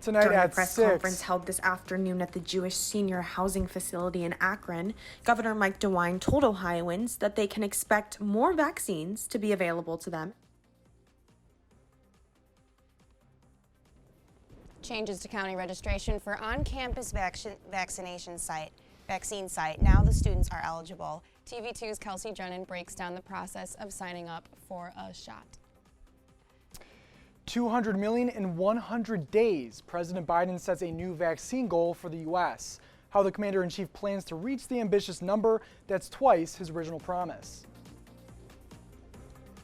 Tonight During a at press 6. conference held this afternoon at the Jewish Senior Housing Facility in Akron, Governor Mike DeWine told Ohioans that they can expect more vaccines to be available to them. Changes to county registration for on-campus vaccine site. Now the students are eligible. TV2's Kelsey Drennen breaks down the process of signing up for a shot. 200 million in 100 days. President Biden sets a new vaccine goal for the U.S. How the commander-in-chief plans to reach the ambitious number that's twice his original promise.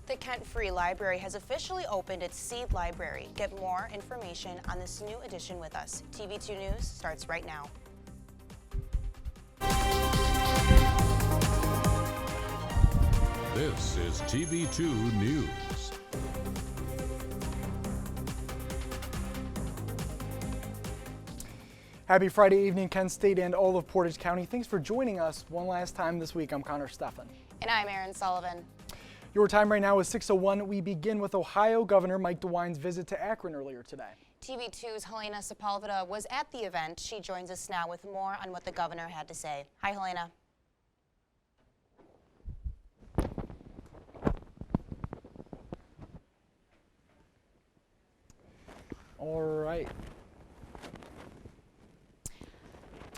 The Kent Free Library has officially opened its Seed Library. Get more information on this new edition with us. TV2 News starts right now. This is TV2 News. Happy Friday evening, Kent State and all of Portage County. Thanks for joining us one last time this week. I'm Steffen. And I'm Erin Sullivan. Your time right now is 6:01. We begin with Ohio Governor Mike DeWine's visit to Akron earlier today. TV2's Halena Sepulveda was at the event. She joins us now with more on what the governor had to say. Hi, Halena.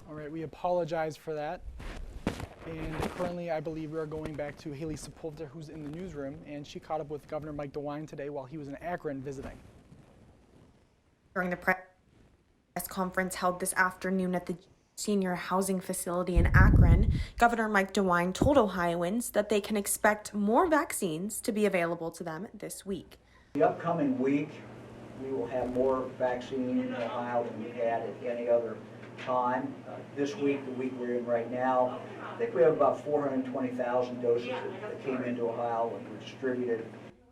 All right, we apologize for that. And currently, I believe we are going back to Haley Sepulveda, who's in the newsroom, and she caught up with Governor Mike DeWine today while he was in Akron visiting. During the press conference held this afternoon at the Senior Housing Facility in Akron, Governor Mike DeWine told Ohioans that they can expect more vaccines to be available to them this week. The upcoming week, we will have more vaccine in Ohio than we've had at any other time. This week, the week we're in right now, I think we have about 420,000 doses that came into Ohio and were distributed.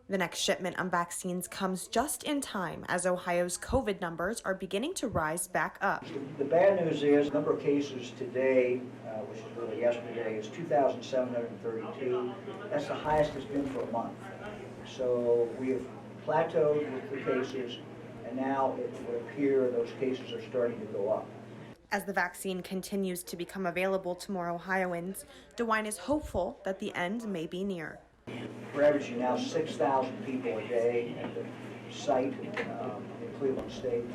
The next shipment of vaccines comes just in time as Ohio's COVID numbers are beginning to rise back up. The bad news is the number of cases today, which is really yesterday, is 2,732. That's the highest it's been for a month. So we have plateaued with the cases, and now it would appear those cases are starting to go up. As the vaccine continues to become available to more Ohioans, DeWine is hopeful that the end may be near. We're averaging now 6,000 people a day at the site in Cleveland State.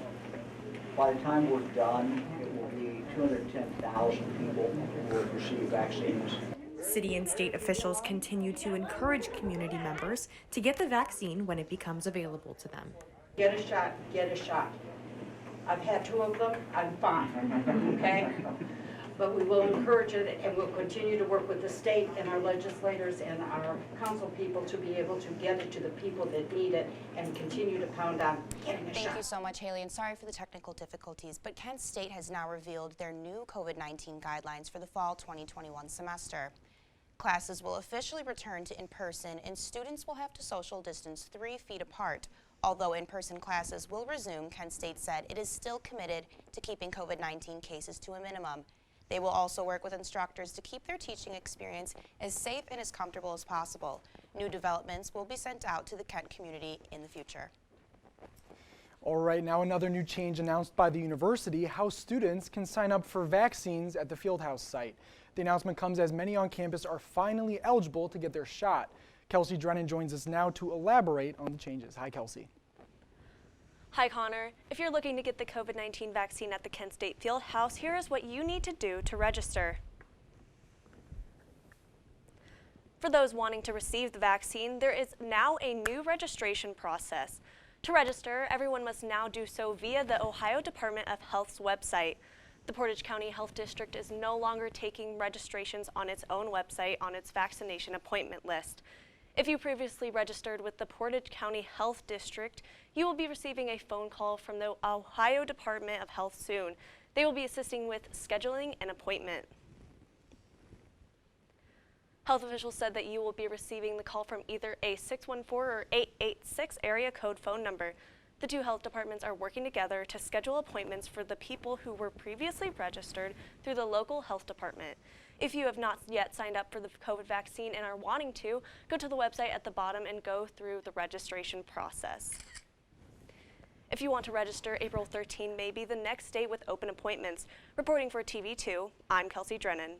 By the time we're done, it will be 210,000 people who will receive vaccines. City and state officials continue to encourage community members to get the vaccine when it becomes available to them. Get a shot, get a shot. I've had 2 of them, I'm fine, okay? But we will encourage it, and we'll continue to work with the state and our legislators and our council people to be able to get it to the people that need it and continue to pound on getting a shot. Thank you so much, Haley, and sorry for the technical difficulties, but Kent State has now revealed their new COVID-19 guidelines for the fall 2021 semester. Classes will officially return to in-person, and students will have to social distance 3 feet apart. Although in-person classes will resume, Kent State said it is still committed to keeping COVID-19 cases to a minimum. They will also work with instructors to keep their teaching experience as safe and as comfortable as possible. New developments will be sent out to the Kent community in the future. All right, now another new change announced by the university, how students can sign up for vaccines at the Fieldhouse site. The announcement comes as many on campus are finally eligible to get their shot. Kelsey Drennen joins us now to elaborate on the changes. Hi, Kelsey. Hi, Connor. If you're looking to get the COVID-19 vaccine at the Kent State Fieldhouse, here is what you need to do to register. For those wanting to receive the vaccine, there is now a new registration process. To register, everyone must now do so via the Ohio Department of Health's website. The Portage County Health District is no longer taking registrations on its own website on its vaccination appointment list. If you previously registered with the Portage County Health District, you will be receiving a phone call from the Ohio Department of Health soon. They will be assisting with scheduling an appointment. Health officials said that you will be receiving the call from either a 614 or 886 area code phone number. The 2 health departments are working together to schedule appointments for the people who were previously registered through the local health department. If you have not yet signed up for the COVID vaccine and are wanting to, go to the website at the bottom and go through the registration process. If you want to register, April 13 may be the next date with open appointments. Reporting for TV2, I'm Kelsey Drennen.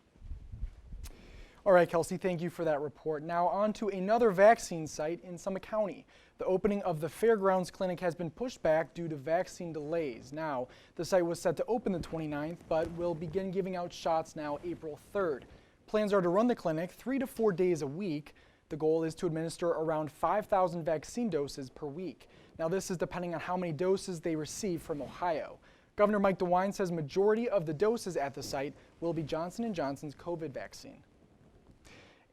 All right, Kelsey, thank you for that report. Now on to another vaccine site in Summit County. The opening of the Fairgrounds Clinic has been pushed back due to vaccine delays. Now, the site was set to open the 29th, but will begin giving out shots now April 3rd. Plans are to run the clinic 3 to 4 days a week. The goal is to administer around 5,000 vaccine doses per week. Now, this is depending on how many doses they receive from Ohio. Governor Mike DeWine says majority of the doses at the site will be Johnson & Johnson's COVID vaccine.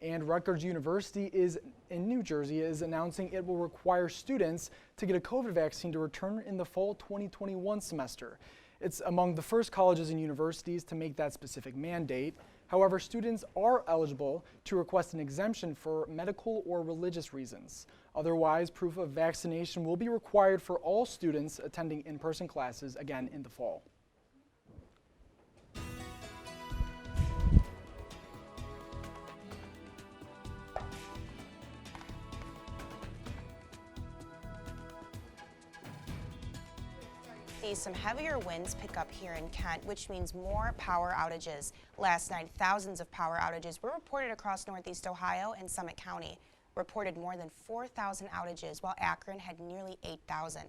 And Rutgers University in New Jersey is announcing it will require students to get a COVID vaccine to return in the fall 2021 semester. It's among the first colleges and universities to make that specific mandate. However, students are eligible to request an exemption for medical or religious reasons. Otherwise, proof of vaccination will be required for all students attending in-person classes again in the fall. Some heavier winds pick up here in Kent, which means more power outages. Last night, thousands of power outages were reported across Northeast Ohio and Summit County. Reported more than 4,000 outages, while Akron had nearly 8,000.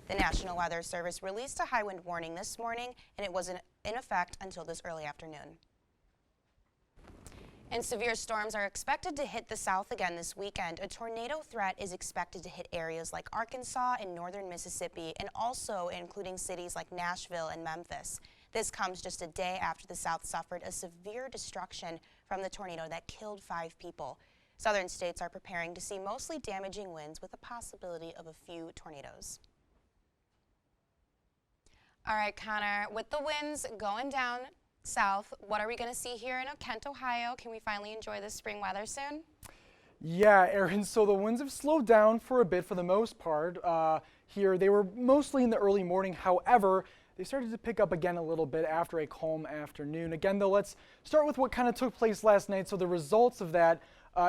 The National Weather Service released a high wind warning this morning, and it was in effect until this early afternoon. And severe storms are expected to hit the South again this weekend. A tornado threat is expected to hit areas like Arkansas and northern Mississippi, and also including cities like Nashville and Memphis. This comes just a day after the South suffered a severe destruction from the tornado that killed 5 people. Southern states are preparing to see mostly damaging winds with a possibility of a few tornadoes. All right, Connor, with the winds going down south, what are we going to see here in Kent, Ohio? Can we finally enjoy this spring weather soon? Yeah, Erin, so the winds have slowed down for a bit for the most part. Here, they were mostly in the early morning. However, they started to pick up again a little bit after a calm afternoon. Again, though, let's start with what kind of took place last night. So the results of that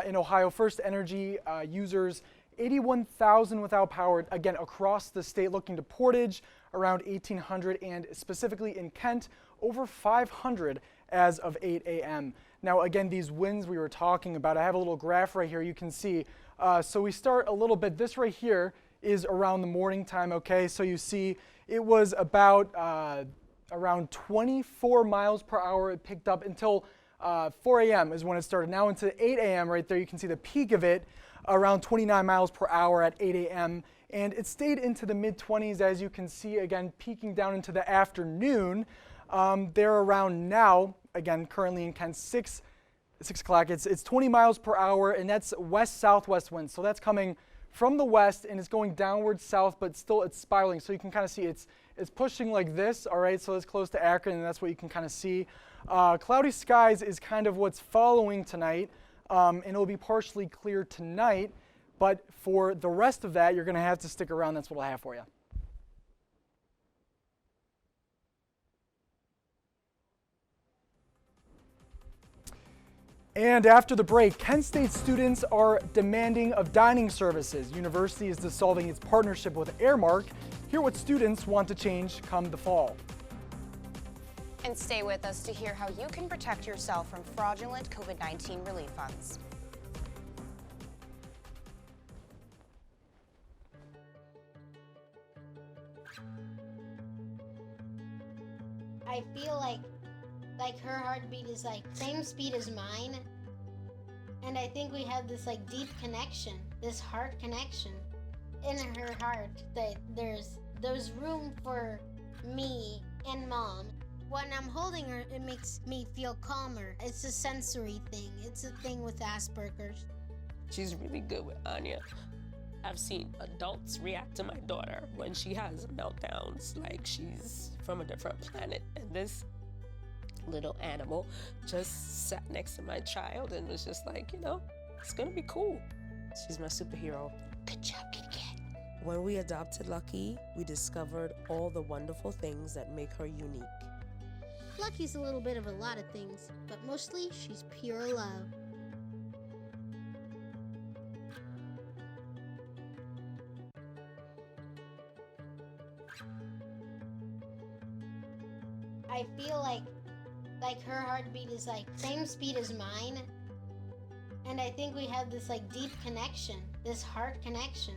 in Ohio, First Energy users, 81,000 without power, again, across the state, looking to Portage, around 1,800, and specifically in Kent, over 500 as of 8 a.m. Now, again, these winds we were talking about, I have a little graph right here you can see. So we start a little bit, this right here is around the morning time, okay? So you see it was about around 24 miles per hour. It picked up until 4 a.m. is when it started. Now into 8 a.m. right there, you can see the peak of it, around 29 miles per hour at 8 a.m. And it stayed into the mid-20s, as you can see, again, peaking down into the afternoon. They're around now, again, currently in Kent, 6 o'clock. It's 20 miles per hour, and that's west-southwest winds. So that's coming from the west, and it's going downward south, but still it's spiraling. So you can kind of see it's pushing like this, all right? So it's close to Akron, and that's what you can kind of see. Cloudy skies is kind of what's following tonight, and it'll be partially clear tonight. But for the rest of that, you're going to have to stick around. That's what I'll have for you. And after the break, Kent State students are demanding of dining services. University is dissolving its partnership with Airmark. Hear what students want to change come the fall. And stay with us to hear how you can protect yourself from fraudulent COVID-19 relief funds. I feel like her heartbeat is like same speed as mine, and I think we have this like deep connection, this heart connection in her heart, that there's room for me and mom. When I'm holding her, it makes me feel calmer. It's a sensory thing. It's a thing with Asperger's. She's really good with Anya. I've seen adults react to my daughter when she has meltdowns like she's from a different planet. And this little animal just sat next to my child and was just like, you know, it's gonna be cool. She's my superhero. Good job, Kitty Cat. When we adopted Lucky, we discovered all the wonderful things that make her unique. Lucky's a little bit of a lot of things, but mostly she's pure love. I feel like her heartbeat is like same speed as mine. And I think we have this like deep connection, this heart connection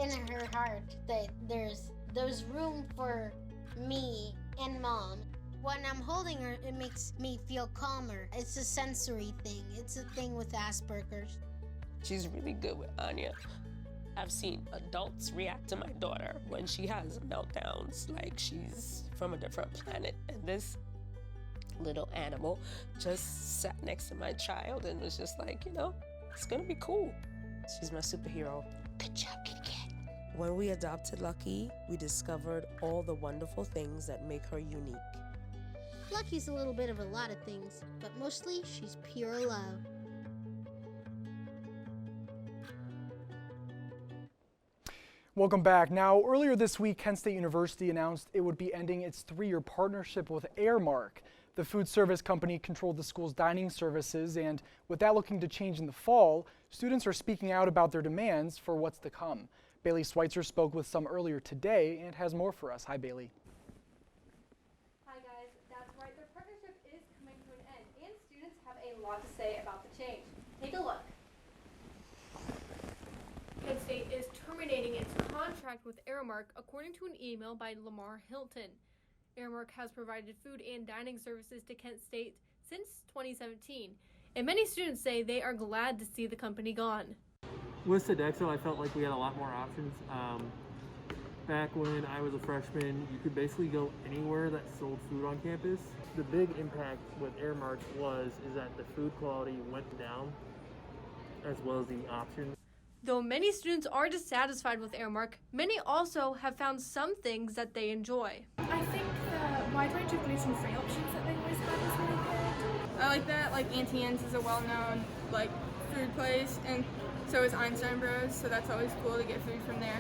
in her heart, that there's room for me and mom. When I'm holding her, it makes me feel calmer. It's a sensory thing. It's a thing with Asperger's. She's really good with Anya. I've seen adults react to my daughter when she has meltdowns, like she's from a different planet. And this little animal just sat next to my child and was just like, you know, it's gonna be cool. She's my superhero. Good job, kitty cat. When we adopted Lucky, we discovered all the wonderful things that make her unique. Lucky's a little bit of a lot of things, but mostly she's pure love. Welcome back. Now, earlier this week, Kent State University announced it would be ending its 3-year partnership with Aramark. The food service company controlled the school's dining services, and with that looking to change in the fall, students are speaking out about their demands for what's to come. Baylee Sweitzer spoke with some earlier today and has more for us. Hi, Baylee. Hi, guys. That's right. Their partnership is coming to an end, and students have a lot to say about the change. Take a look. Kent State is terminating its contract with Aramark, according to an email by Lamar Hilton. Aramark has provided food and dining services to Kent State since 2017, and many students say they are glad to see the company gone. With Sodexo, I felt like we had a lot more options. Back when I was a freshman, you could basically go anywhere that sold food on campus. The big impact with Aramark is that the food quality went down, as well as the options. Though many students are dissatisfied with Aramark, many also have found some things that they enjoy. I think the wide range of gluten-free options that they always have is really good. I like that, like Auntie Anne's is a well-known food place, and so is Einstein Bros, so that's always cool to get food from there.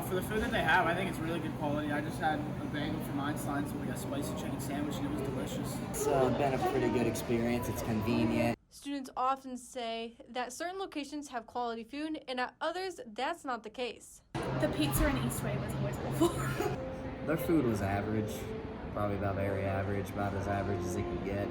For the food that they have, I think it's really good quality. I just had a bagel from Einstein's with a spicy chicken sandwich, and it was delicious. It's been a pretty good experience. It's convenient. Students often say that certain locations have quality food, and at others, that's not the case. The pizza in Eastway was always awful. Their food was average, probably about very average, about as average as it could get.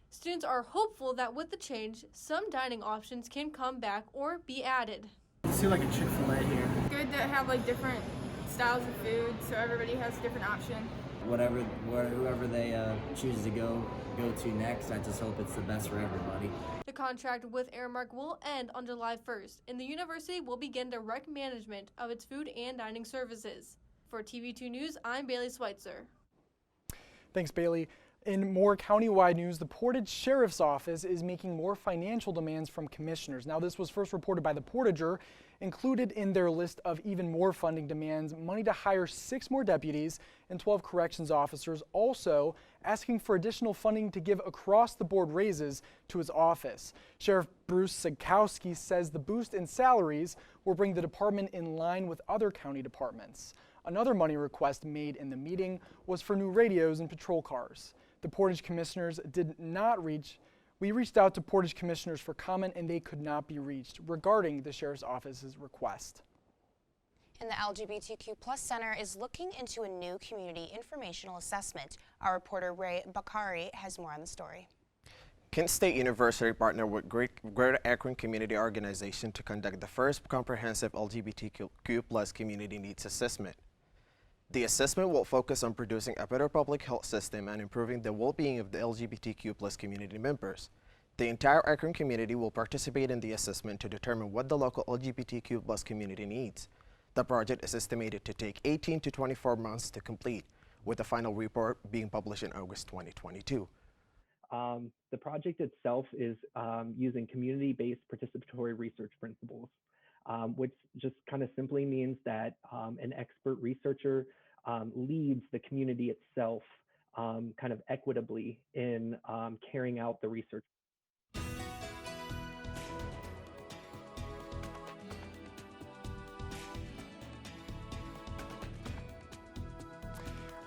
Students are hopeful that with the change, some dining options can come back or be added. I see like a Chick-fil-A here. Good to have different styles of food, so everybody has a different option. Whoever they choose to go to next, I just hope it's the best for everybody. The contract with Aramark will end on July 1st, and the university will begin direct management of its food and dining services. For TV2 News, I'm Baylee Sweitzer. Thanks, Baylee. In more countywide news, the Portage Sheriff's Office is making more financial demands from commissioners. Now, this was first reported by the Portager. Included in their list of even more funding demands, money to hire 6 more deputies and 12 corrections officers, also asking for additional funding to give across-the-board raises to his office. Sheriff Bruce Sagkowski says the boost in salaries will bring the department in line with other county departments. Another money request made in the meeting was for new radios and patrol cars. The Portage commissioners did not reach. We reached out to Portage commissioners for comment, and they could not be reached regarding the sheriff's office's request. And the LGBTQ+ Center is looking into a new community informational assessment. Our reporter Ray Bakari has more on the story. Kent State University partnered with Greater Akron Community Organization to conduct the first comprehensive LGBTQ+ community needs assessment. The assessment will focus on producing a better public health system and improving the well-being of the LGBTQ+ community members. The entire Akron community will participate in the assessment to determine what the local LGBTQ+ community needs. The project is estimated to take 18 to 24 months to complete, with the final report being published in August 2022. The project itself is using community-based participatory research principles, which just kind of simply means that an expert researcher leads the community itself kind of equitably in carrying out the research.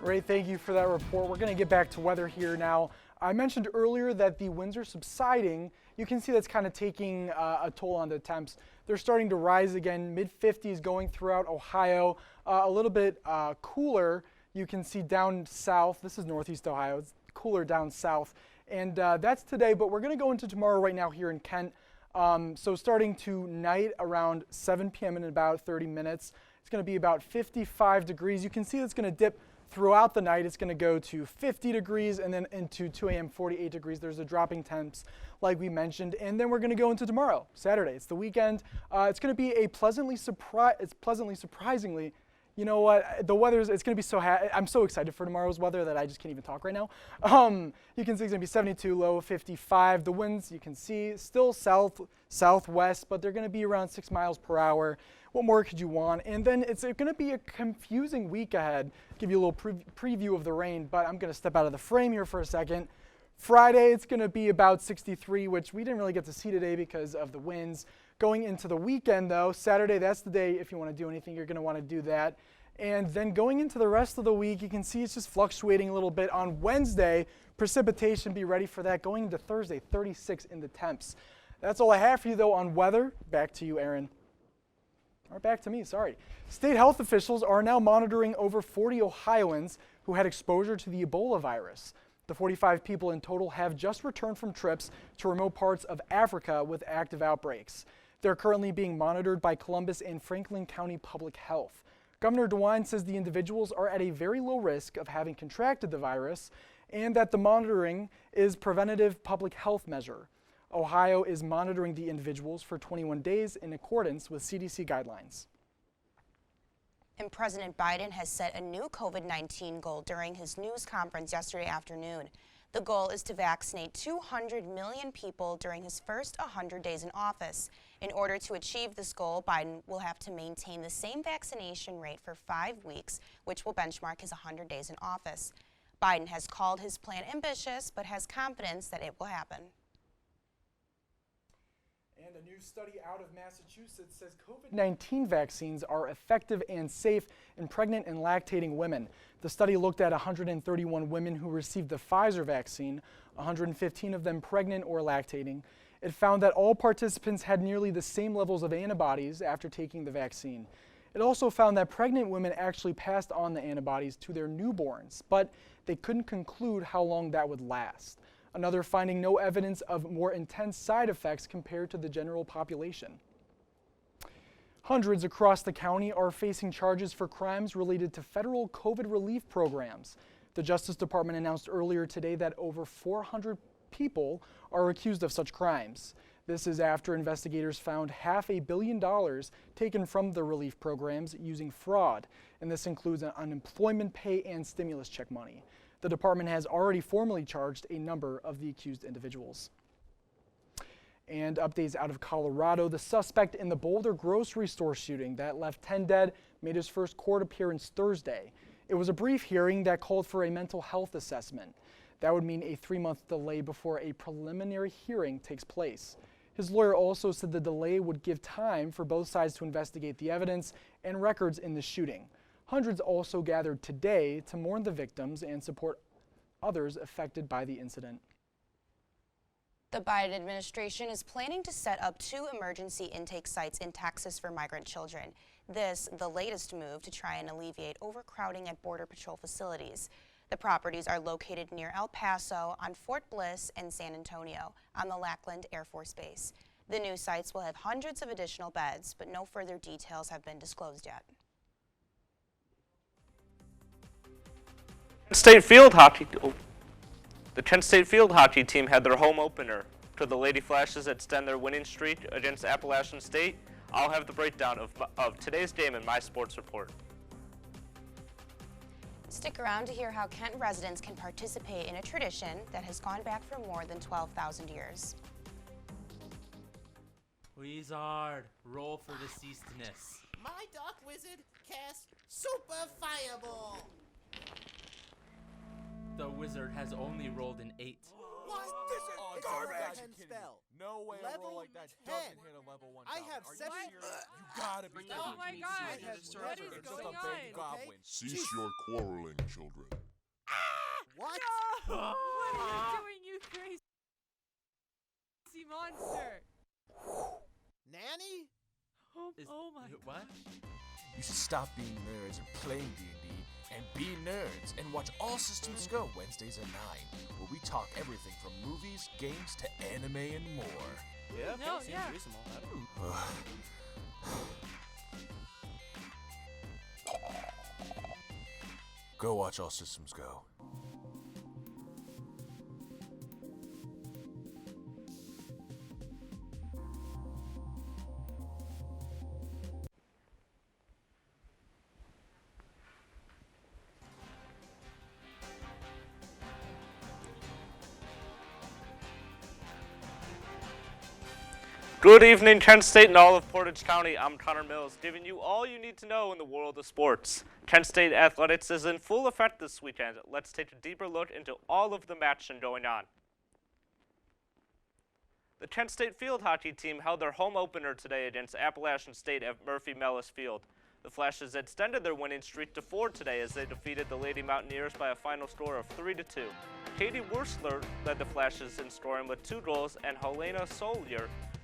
Ray, thank you for that report. We're going to get back to weather here now. I mentioned earlier that the winds are subsiding. You can see that's kind of taking a toll on the temps. They're starting to rise again, mid-50s going throughout Ohio, a little bit cooler You can see down south, this is Northeast Ohio, it's cooler down south. And that's today, but we're going to go into tomorrow right now here in Kent. So starting tonight around 7 p.m. in about 30 minutes, it's going to be about 55 degrees. You can see it's going to dip throughout the night. It's going to go to 50 degrees and then into 2 a.m. 48 degrees. There's the dropping temps like we mentioned. And then we're going to go into tomorrow, Saturday. It's the weekend. It's going to be a pleasantly surprisingly, you know what, the weather, it's going to be so I'm so excited for tomorrow's weather that I just can't even talk right now. You can see it's going to be 72, low 55. The winds, you can see, still southwest, but they're going to be around 6 miles per hour. What more could you want? And then it's going to be a confusing week ahead. Give you a little preview of the rain, but I'm going to step out of the frame here for a second. Friday, it's going to be about 63, which we didn't really get to see today because of the winds. Going into the weekend, though, Saturday, that's the day if you want to do anything, you're going to want to do that. And then going into the rest of the week, you can see it's just fluctuating a little bit. On Wednesday, precipitation, be ready for that. Going into Thursday, 36 in the temps. That's all I have for you, though, on weather. Back to you, Erin. Or back to me, sorry. State health officials are now monitoring over 40 Ohioans who had exposure to the Ebola virus. The 45 people in total have just returned from trips to remote parts of Africa with active outbreaks. They're currently being monitored by Columbus and Franklin County Public Health. Governor DeWine says the individuals are at a very low risk of having contracted the virus and that the monitoring is a preventative public health measure. Ohio is monitoring the individuals for 21 days in accordance with CDC guidelines. And President Biden has set a new COVID-19 goal during his news conference yesterday afternoon. The goal is to vaccinate 200 million people during his first 100 days in office. In order to achieve this goal, Biden will have to maintain the same vaccination rate for 5 weeks, which will benchmark his 100 days in office. Biden has called his plan ambitious, but has confidence that it will happen. And a new study out of Massachusetts says COVID-19 vaccines are effective and safe in pregnant and lactating women. The study looked at 131 women who received the Pfizer vaccine, 115 of them pregnant or lactating. It found that all participants had nearly the same levels of antibodies after taking the vaccine. It also found that pregnant women actually passed on the antibodies to their newborns, but they couldn't conclude how long that would last. Another finding, no evidence of more intense side effects compared to the general population. Hundreds across the county are facing charges for crimes related to federal COVID relief programs. The Justice Department announced earlier today that over 400 people are accused of such crimes. This is after investigators found $500 million taken from the relief programs using fraud, and this includes unemployment pay and stimulus check money. The department has already formally charged a number of the accused individuals. And updates out of Colorado, the suspect in the Boulder grocery store shooting that left 10 dead made his first court appearance Thursday. It was a brief hearing that called for a mental health assessment. That would mean a 3-month delay before a preliminary hearing takes place. His lawyer also said the delay would give time for both sides to investigate the evidence and records in the shooting. Hundreds also gathered today to mourn the victims and support others affected by the incident. The Biden administration is planning to set up 2 emergency intake sites in Texas for migrant children. This, the latest move to try and alleviate overcrowding at Border Patrol facilities. The properties are located near El Paso, on Fort Bliss, and San Antonio, on the Lackland Air Force Base. The new sites will have hundreds of additional beds, but no further details have been disclosed yet. The Kent State field hockey team had their home opener. Could the Lady Flashes extend their winning streak against Appalachian State? I'll have the breakdown of today's game in my sports report. Stick around to hear how Kent residents can participate in a tradition that has gone back for more than 12,000 years. Wizard, roll for deceasedness. My Dark Wizard casts Super Fireball. The wizard has only rolled an 8. What? This is garbage! Spell. No way Level a roll like that 10. doesn't hit a level 1. I have 7. You gotta be kidding Oh my me. god, I have what is it's going just a baby on? goblin. Cease your quarreling, children. What? No! What are you doing, you crazy monster? Nanny? Oh my What? You should stop being nerds and playing D&D And be nerds and watch All Systems Go Wednesdays at 9, where we talk everything from movies, games, to anime and more. Yeah, No, seems yeah. reasonable. Go watch All Systems Go. Good evening, Kent State and all of Portage County. I'm Connor Mills, giving you all you need to know in the world of sports. Kent State athletics is in full effect this weekend. Let's take a deeper look into all of the action going on. The Kent State field hockey team held their home opener today against Appalachian State at Murphy Mellis Field. The Flashes extended their winning streak to 4 today as they defeated the Lady Mountaineers by a final score of 3-2. Katie Wursler led the Flashes in scoring with 2 goals, and Halena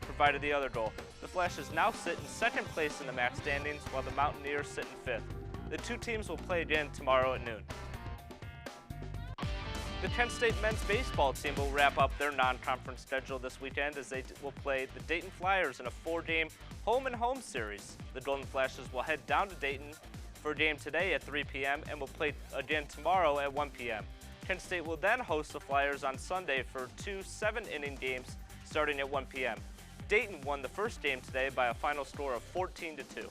provided the other goal. The Flashes now sit in second place in the MAC standings, while the Mountaineers sit in 5th. The two teams will play again tomorrow at noon. The Kent State men's baseball team will wrap up their non-conference schedule this weekend as they will play the Dayton Flyers in a 4-game home-and-home series. The Golden Flashes will head down to Dayton for a game today at 3 p.m. and will play again tomorrow at 1 p.m. Kent State will then host the Flyers on Sunday for 2 7-inning games starting at 1 p.m. Dayton won the first game today by a final score of 14-2.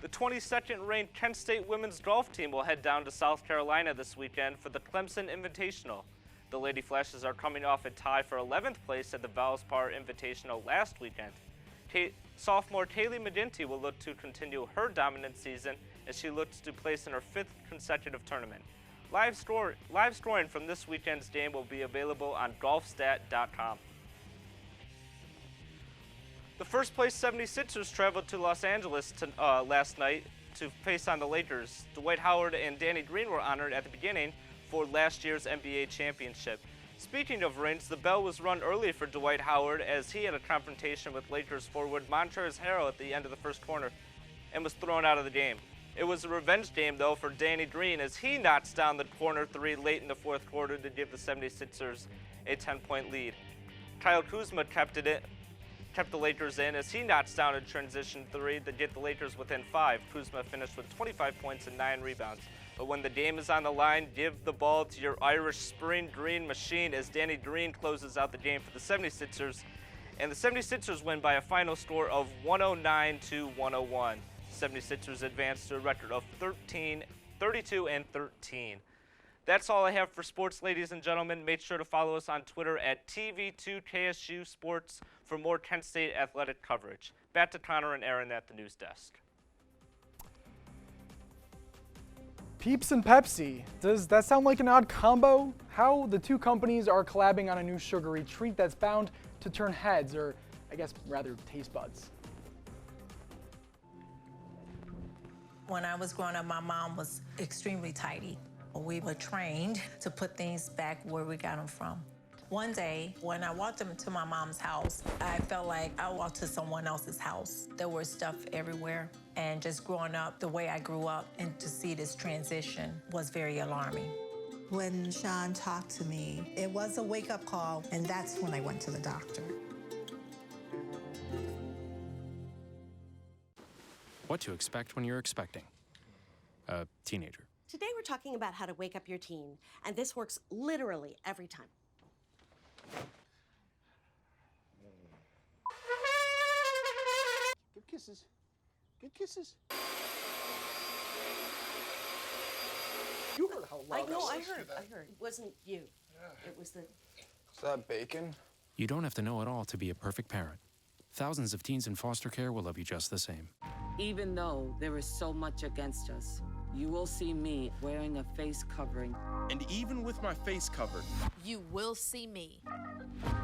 The 22nd ranked Kent State women's golf team will head down to South Carolina this weekend for the Clemson Invitational. The Lady Flashes are coming off a tie for 11th place at the Valspar Invitational last weekend. Sophomore Kaylee McGinty will look to continue her dominant season as she looks to place in her 5th consecutive tournament. Live scoring from this weekend's game will be available on golfstat.com. The first place 76ers traveled to Los Angeles last night to face on the Lakers. Dwight Howard and Danny Green were honored at the beginning for last year's NBA championship. Speaking of rings, the bell was rung early for Dwight Howard as he had a confrontation with Lakers forward Montrezl Harrell at the end of the first quarter and was thrown out of the game. It was a revenge game, though, for Danny Green as he knocks down the corner 3 late in the fourth quarter to give the 76ers a 10-point lead. Kyle Kuzma kept the Lakers in as he knocks down a transition 3 to get the Lakers within 5. Kuzma finished with 25 points and 9 rebounds. But when the game is on the line, give the ball to your Irish Spring Green machine as Danny Green closes out the game for the 76ers. And the 76ers win by a final score of 109-101. 76ers advance to a record of 32-13. That's all I have for sports, ladies and gentlemen. Make sure to follow us on Twitter at TV2KSU Sports for more Kent State athletic coverage. Back to Connor and Erin at the news desk. Peeps and Pepsi. Does that sound like an odd combo? How the two companies are collabing on a new sugary treat that's bound to turn heads, or I guess rather taste buds. When I was growing up, my mom was extremely tidy. We were trained to put things back where we got them from. One day, when I walked into my mom's house, I felt like I walked to someone else's house. There was stuff everywhere, and just growing up the way I grew up, and to see this transition was very alarming. When Sean talked to me, it was a wake-up call, and that's when I went to the doctor. What to expect when you're expecting a teenager. Today we're talking about how to wake up your teen, and this works literally every time. Good kisses. Good kisses. You heard how loud I know, I was. heard. It wasn't you. It was the... Is that bacon? You don't have to know it all to be a perfect parent. Thousands of teens in foster care will love you just the same. Even though there is so much against us, you will see me wearing a face covering. And even with my face covered, you will see me.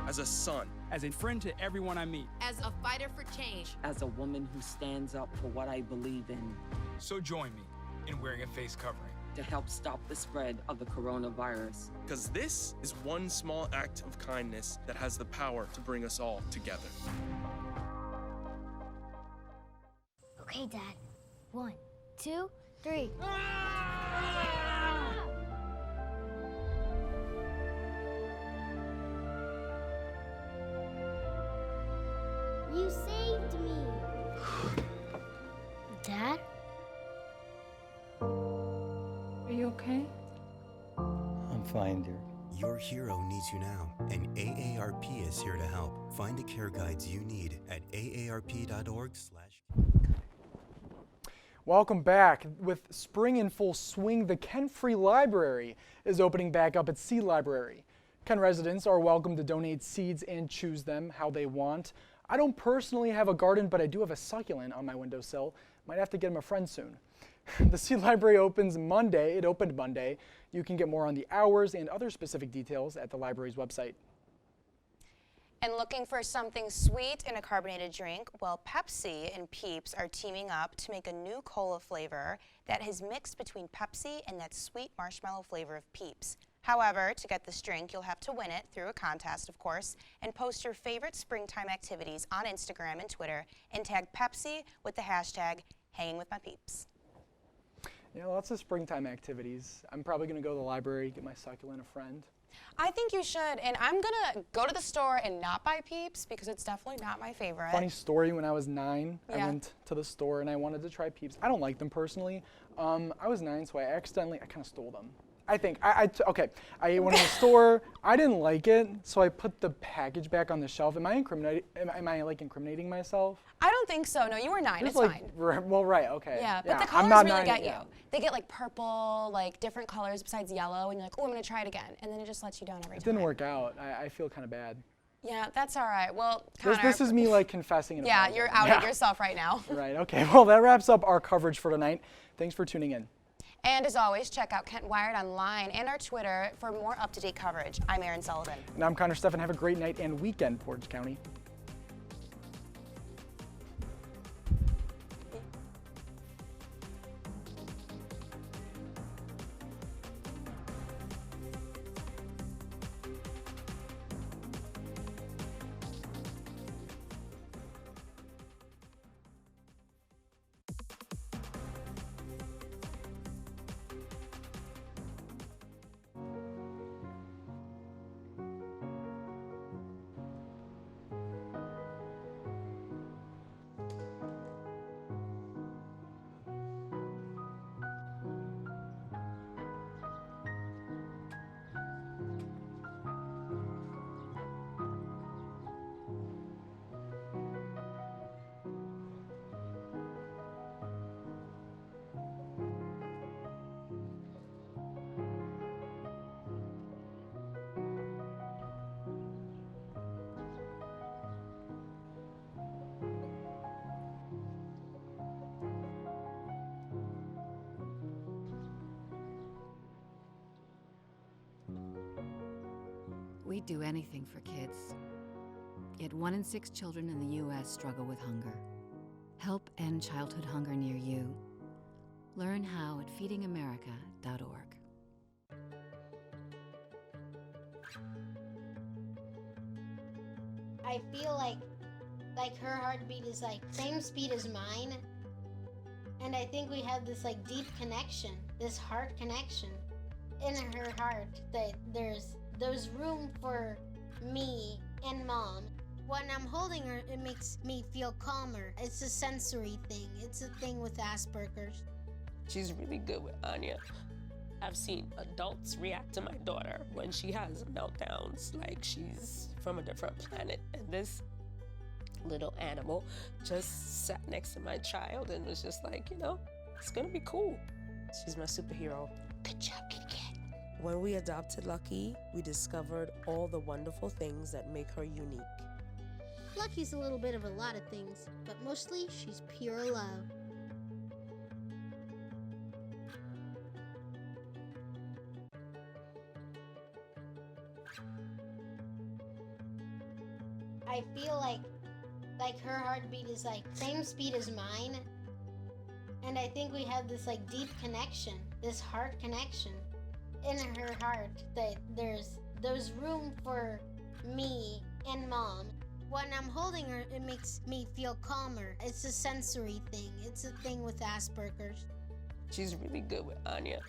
As a son. As a friend to everyone I meet. As a fighter for change. As a woman who stands up for what I believe in. So join me in wearing a face covering. To help stop the spread of the coronavirus. Because this is one small act of kindness that has the power to bring us all together. Okay, Dad. 1, 2, 3. You saved me. Dad? Are you okay? I'm fine, dear. Your hero needs you now, and AARP is here to help. Find the care guides you need at aarp.org/. Welcome back. With spring in full swing, the Kent Free Library is opening back up its seed library. Kent residents are welcome to donate seeds and choose them how they want. I don't personally have a garden, but I do have a succulent on my windowsill. Might have to get him a friend soon. The seed library opens Monday. It opened Monday. You can get more on the hours and other specific details at the library's website. And looking for something sweet in a carbonated drink? Well, Pepsi and Peeps are teaming up to make a new cola flavor that is mixed between Pepsi and that sweet marshmallow flavor of Peeps. However, to get this drink, you'll have to win it through a contest, of course, and post your favorite springtime activities on Instagram and Twitter and tag Pepsi with the hashtag #HangingWithMyPeeps. Yeah, lots of springtime activities. I'm probably going to go to the library, get my succulent a friend. I think you should, and I'm gonna go to the store and not buy Peeps because it's definitely not my favorite. Funny story, when I was 9, Yeah. I went to the store and I wanted to try Peeps. I don't like them personally. I was 9, so I kind of stole them. I think, I ate one in the store, I didn't like it, so I put the package back on the shelf. Am I incriminating myself? I don't think so. No, you were 9. Just it's fine. Well, right, okay. Yeah, but the I'm colors not really 9 get yet. you. They get like purple, like different colors besides yellow, and you're like, oh, I'm gonna try it again, and then it just lets you down every It time. didn't work out. I feel kind of bad. Yeah, that's all right. Well, Connor. This is me like confessing. And Yeah, apologizing. you're outing yourself right now. Right, okay. Well, that wraps up our coverage for tonight. Thanks for tuning in. And as always, check out Kent Wired online and our Twitter for more up-to-date coverage. I'm Erin Sullivan. And I'm Connor Steffen. Have a great night and weekend, Portage County. We'd do anything for kids. Yet 1 in 6 children in the U.S. struggle with hunger. Help end childhood hunger near you. Learn how at feedingamerica.org. I feel like her heartbeat is like same speed as mine. And I think we have this like deep connection, this heart connection in her heart, that there's room for me and Mom. When I'm holding her, it makes me feel calmer. It's a sensory thing. It's a thing with Asperger's. She's really good with Anya. I've seen adults react to my daughter when she has meltdowns like she's from a different planet. And this little animal just sat next to my child and was just like, you know, it's gonna be cool. She's my superhero. Good job, kitty cat. When we adopted Lucky, we discovered all the wonderful things that make her unique. Lucky's a little bit of a lot of things, but mostly she's pure love. I feel like her heartbeat is like same speed as mine. And I think we have this like deep connection, this heart connection in her heart, that there's room for me and Mom. When I'm holding her, it makes me feel calmer. It's a sensory thing. It's a thing with Asperger's. She's really good with Anya.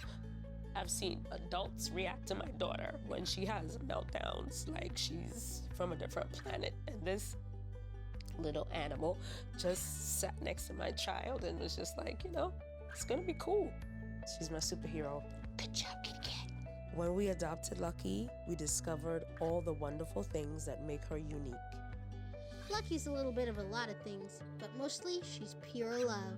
I've seen adults react to my daughter when she has meltdowns like she's from a different planet. And this little animal just sat next to my child and was just like, you know, it's gonna be cool. She's my superhero. Good job, kitty cat. When we adopted Lucky, we discovered all the wonderful things that make her unique. Lucky's a little bit of a lot of things, but mostly she's pure love.